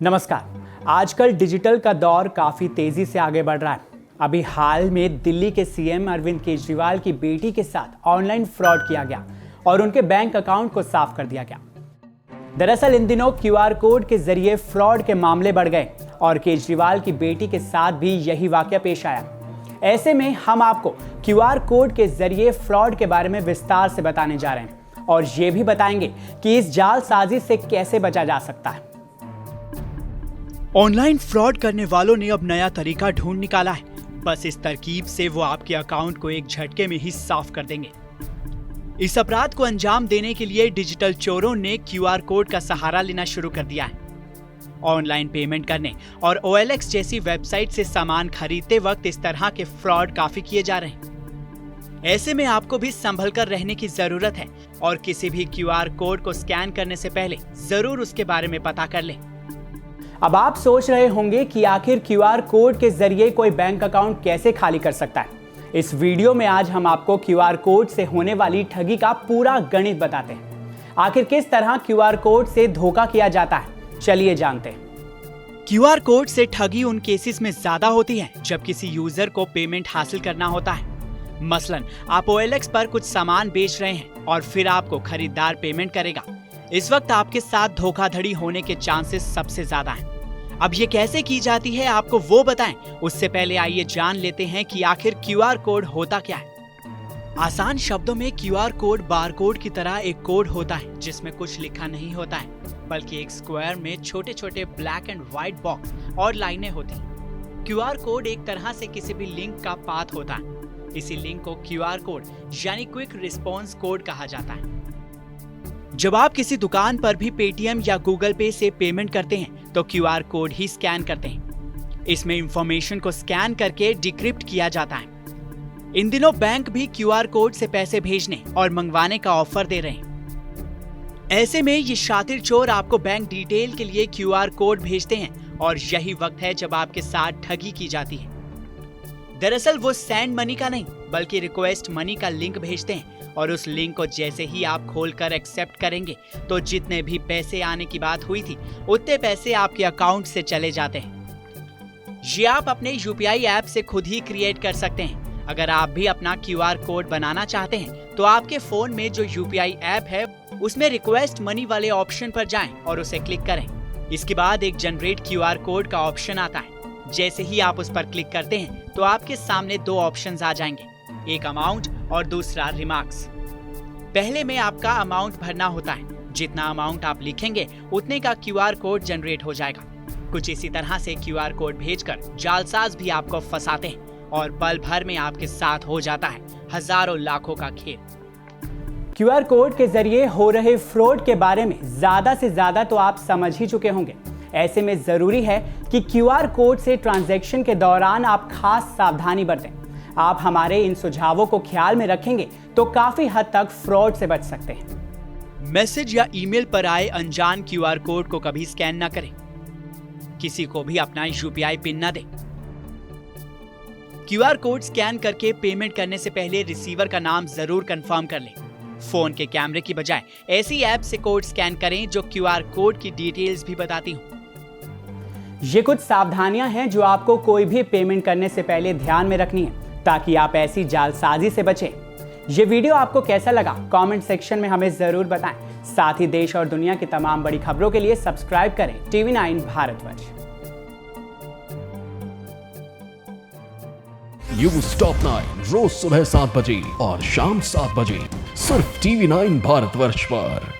नमस्कार। आजकल डिजिटल का दौर काफ़ी तेज़ी से आगे बढ़ रहा है। अभी हाल में दिल्ली के सीएम अरविंद केजरीवाल की बेटी के साथ ऑनलाइन फ्रॉड किया गया और उनके बैंक अकाउंट को साफ कर दिया गया। दरअसल इन दिनों क्यूआर कोड के जरिए फ्रॉड के मामले बढ़ गए और केजरीवाल की बेटी के साथ भी यही वाकया पेश आया। ऐसे में हम आपको क्यूआर कोड के जरिए फ्रॉड के बारे में विस्तार से बताने जा रहे हैं और ये भी बताएंगे कि इस जालसाजी से कैसे बचा जा सकता है। ऑनलाइन फ्रॉड करने वालों ने अब नया तरीका ढूंढ निकाला है। बस इस तरकीब से वो आपके अकाउंट को एक झटके में ही साफ कर देंगे। इस अपराध को अंजाम देने के लिए डिजिटल चोरों ने क्यूआर कोड का सहारा लेना शुरू कर दिया है। ऑनलाइन पेमेंट करने और OLX जैसी वेबसाइट से सामान खरीदते वक्त इस तरह के फ्रॉड काफी किए जा रहे हैं। ऐसे में आपको भी संभल कर रहने की जरूरत है और किसी भी क्यूआर कोड को स्कैन करने से पहले जरूर उसके बारे में पता कर लें। अब आप सोच रहे होंगे कि आखिर क्यूआर कोड के जरिए कोई बैंक अकाउंट कैसे खाली कर सकता है। इस वीडियो में आज हम आपको क्यूआर कोड से होने वाली ठगी का पूरा गणित बताते हैं। आखिर किस तरह क्यूआर कोड से धोखा किया जाता है, चलिए जानते हैं। क्यूआर कोड से ठगी उन केसेस में ज्यादा होती है जब किसी यूजर को पेमेंट हासिल करना होता है। मसलन आप OLX पर कुछ सामान बेच रहे हैं और फिर आपको खरीदार पेमेंट करेगा। इस वक्त आपके साथ धोखाधड़ी होने के चांसेस सबसे ज्यादा हैं। अब ये कैसे की जाती है आपको वो बताएं, उससे पहले आइए जान लेते हैं कि आखिर क्यूआर कोड होता क्या है। आसान शब्दों में क्यूआर कोड बारकोड की तरह एक कोड होता है जिसमें कुछ लिखा नहीं होता है, बल्कि एक स्क्वायर में छोटे छोटे ब्लैक एंड व्हाइट बॉक्स और लाइनें होती हैं। क्यूआर कोड एक तरह से किसी भी लिंक का पाथ होता है। इसी लिंक को क्यूआर कोड यानी क्विक रिस्पॉन्स कोड कहा जाता है। जब आप किसी दुकान पर भी पेटीएम या गूगल पे से पेमेंट करते हैं तो क्यूआर कोड ही स्कैन करते हैं। इसमें इंफॉर्मेशन को स्कैन करके डिक्रिप्ट किया जाता है। इन दिनों बैंक भी क्यूआर कोड से पैसे भेजने और मंगवाने का ऑफर दे रहे हैं। ऐसे में ये शातिर चोर आपको बैंक डिटेल के लिए क्यूआर कोड भेजते हैं और यही वक्त है जब आपके साथ ठगी की जाती है। दरअसल वो सेंड मनी का नहीं बल्कि रिक्वेस्ट मनी का लिंक भेजते हैं और उस लिंक को जैसे ही आप खोलकर एक्सेप्ट करेंगे तो जितने भी पैसे आने की बात हुई थी उतने पैसे आपके अकाउंट से चले जाते हैं। ये आप अपने UPI ऐप से खुद ही क्रिएट कर सकते हैं। अगर आप भी अपना क्यूआर कोड बनाना चाहते हैं तो आपके फोन में जो UPI ऐप है उसमें रिक्वेस्ट मनी वाले ऑप्शन पर जाएं और उसे क्लिक करें। इसके बाद एक जनरेट क्यूआर कोड का ऑप्शन आता है। जैसे ही आप उस पर क्लिक करते हैं तो आपके सामने दो ऑप्शंस आ जाएंगे, एक अमाउंट और दूसरा रिमार्क्स। पहले में आपका अमाउंट भरना होता है। जितना अमाउंट आप लिखेंगे उतने का क्यूआर कोड जनरेट हो जाएगा। कुछ इसी तरह से क्यूआर कोड भेजकर जालसाज भी आपको फंसाते हैं और पल भर में आपके साथ हो जाता है हजारों लाखों का खेल। क्यूआर कोड के जरिए हो रहे फ्रॉड के बारे में ज्यादा से ज्यादा तो आप समझ ही चुके होंगे। ऐसे में जरूरी है कि क्यूआर कोड से ट्रांजैक्शन के दौरान आप खास सावधानी बरतें। आप हमारे इन सुझावों को ख्याल में रखेंगे तो काफी हद तक फ्रॉड से बच सकते हैं। मैसेज या ईमेल पर आए अनजान क्यूआर कोड को कभी स्कैन न करें। किसी को भी अपना UPI पिन न दें। क्यूआर कोड स्कैन करके पेमेंट करने से पहले रिसीवर का नाम जरूर कंफर्म कर लें। फोन के कैमरे की बजाय ऐसी ऐप से कोड स्कैन करें जो क्यूआर कोड की डिटेल्स भी बताती हो। ये कुछ सावधानियां हैं जो आपको कोई भी पेमेंट करने से पहले ध्यान में रखनी है ताकि आप ऐसी जालसाजी से बचें। ये वीडियो आपको कैसा लगा कमेंट सेक्शन में हमें जरूर बताएं। साथ ही देश और दुनिया की तमाम बड़ी खबरों के लिए सब्सक्राइब करें TV9 भारतवर्ष। न्यूज़ टॉप 9 रोज सुबह 7 बजे और शाम 7 बजे सिर्फ TV9 भारतवर्ष पर।